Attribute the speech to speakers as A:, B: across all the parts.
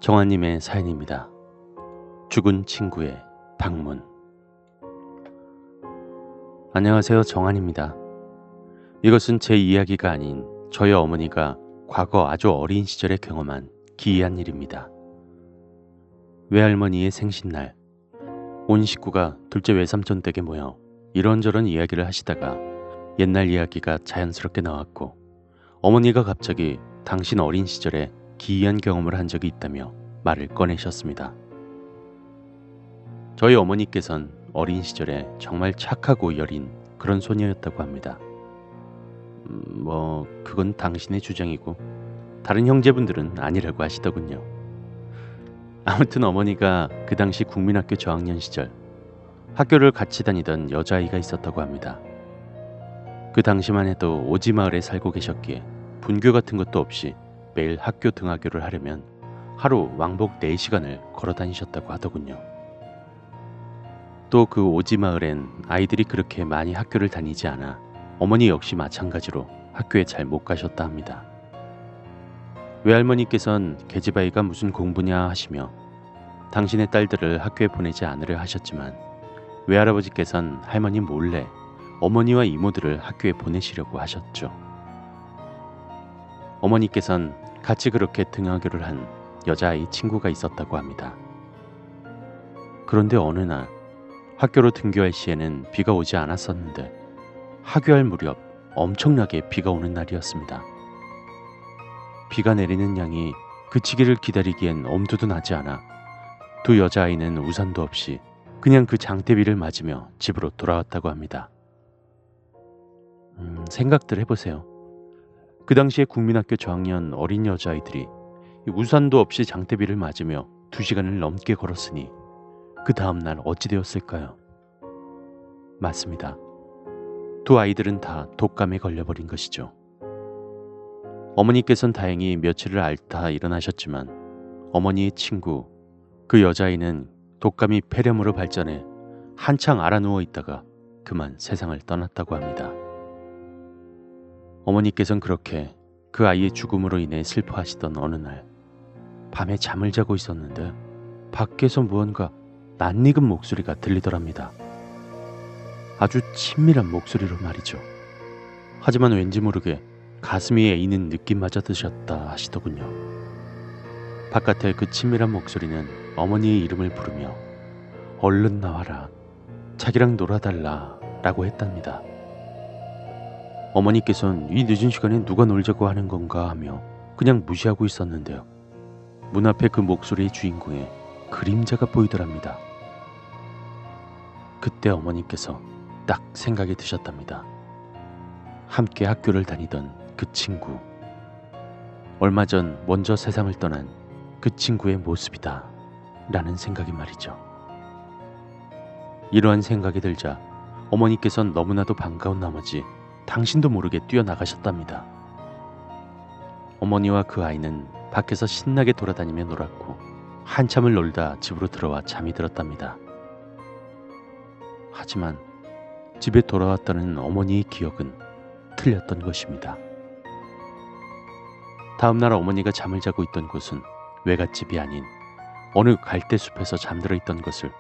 A: 정아님의 사연입니다. 죽은 친구의 방문. 안녕하세요, 정아입니다. 이것은 제 이야기가 아닌 저희 어머니가 과거 아주 어린 시절에 경험한 기이한 일입니다. 외할머니의 생신날, 온 식구가 둘째 외삼촌 댁에 모여 이런저런 이야기를 하시다가 옛날 이야기가 자연스럽게 나왔고, 어머니가 갑자기 당신 어린 시절에 기이한 경험을 한 적이 있다며 말을 꺼내셨습니다. 저희 어머니께선 어린 시절에 정말 착하고 여린 그런 소녀였다고 합니다. 그건 당신의 주장이고 다른 형제분들은 아니라고 하시더군요. 아무튼 어머니가 그 당시 국민학교 저학년 시절 학교를 같이 다니던 여자아이가 있었다고 합니다. 그 당시만 해도 오지마을에 살고 계셨기에 분교 같은 것도 없이 매일 학교 등하교를 하려면 하루 왕복 4시간을 걸어 다니셨다고 하더군요. 또 그 오지마을엔 아이들이 그렇게 많이 학교를 다니지 않아 어머니 역시 마찬가지로 학교에 잘 못 가셨다 합니다. 외할머니께선 계집아이가 무슨 공부냐 하시며 당신의 딸들을 학교에 보내지 않으려 하셨지만, 외할아버지께선 할머니 몰래 어머니와 이모들을 학교에 보내시려고 하셨죠. 어머니께선 같이 그렇게 등하교를 한 여자아이 친구가 있었다고 합니다. 그런데 어느 날 학교로 등교할 시에는 비가 오지 않았었는데 하교할 무렵 엄청나게 비가 오는 날이었습니다. 비가 내리는 양이 그치기를 기다리기엔 엄두도 나지 않아 두 여자아이는 우산도 없이 그냥 그 장대비를 맞으며 집으로 돌아왔다고 합니다. 생각들 해보세요. 그 당시에 국민학교 저학년 어린 여자아이들이 우산도 없이 장대비를 맞으며 2시간을 넘게 걸었으니 그 다음날 어찌 되었을까요? 맞습니다. 두 아이들은 다 독감에 걸려버린 것이죠. 어머니께서는 다행히 며칠을 앓다 일어나셨지만 어머니의 친구, 그 여자아이는 독감이 폐렴으로 발전해 한창 앓아누워 있다가 그만 세상을 떠났다고 합니다. 어머니께서는 그렇게 그 아이의 죽음으로 인해 슬퍼하시던 어느 날 밤에 잠을 자고 있었는데 밖에서 무언가 낯익은 목소리가 들리더랍니다. 아주 친밀한 목소리로 말이죠. 하지만 왠지 모르게 가슴이 애이는 느낌마저 드셨다 하시더군요. 바깥의 그 친밀한 목소리는 어머니의 이름을 부르며 얼른 나와라, 자기랑 놀아달라 라고 했답니다. 어머니께서는 이 늦은 시간에 누가 놀자고 하는 건가 하며 그냥 무시하고 있었는데요. 문 앞에 그 목소리의 주인공에 그림자가 보이더랍니다. 그때 어머니께서 딱 생각이 드셨답니다. 함께 학교를 다니던 그 친구, 얼마 전 먼저 세상을 떠난 그 친구의 모습이다 라는 생각이 말이죠. 이러한 생각이 들자 어머니께서는 너무나도 반가운 나머지 당신도 모르게 뛰어나가셨답니다. 어머니와 그 아이는 밖에서 신나게 돌아다니며 놀았고 한참을 놀다 집으로 들어와 잠이 들었답니다. 하지만 집에 돌아왔다는 어머니의 기억은 틀렸던 것입니다. 다음날 어머니가 잠을 자고 있던 곳은 외갓집이 아닌 어느 갈대숲에서 잠들어 있던 것을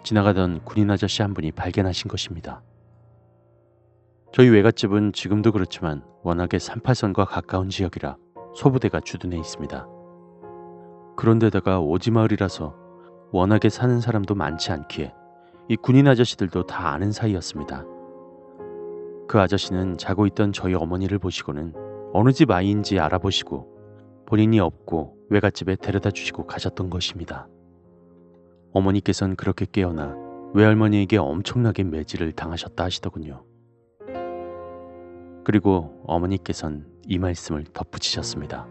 A: 지나가던 군인 아저씨 한 분이 발견하신 것입니다. 저희 외갓집은 지금도 그렇지만 워낙에 38선과 가까운 지역이라 소부대가 주둔해 있습니다. 그런데다가 오지마을이라서 워낙에 사는 사람도 많지 않기에 이 군인 아저씨들도 다 아는 사이였습니다. 그 아저씨는 자고 있던 저희 어머니를 보시고는 어느 집 아이인지 알아보시고 본인이 없고 외갓집에 데려다 주시고 가셨던 것입니다. 어머니께서는 그렇게 깨어나 외할머니에게 엄청나게 매질을 당하셨다 하시더군요. 그리고 어머니께서는 이 말씀을 덧붙이셨습니다.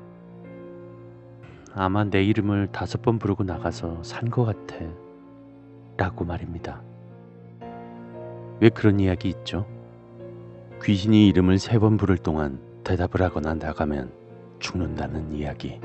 A: 아마 내 이름을 5번 부르고 나가서 산 것 같아 라고 말입니다. 왜 그런 이야기 있죠? 귀신이 이름을 3번 부를 동안 대답을 하거나 나가면 죽는다는 이야기.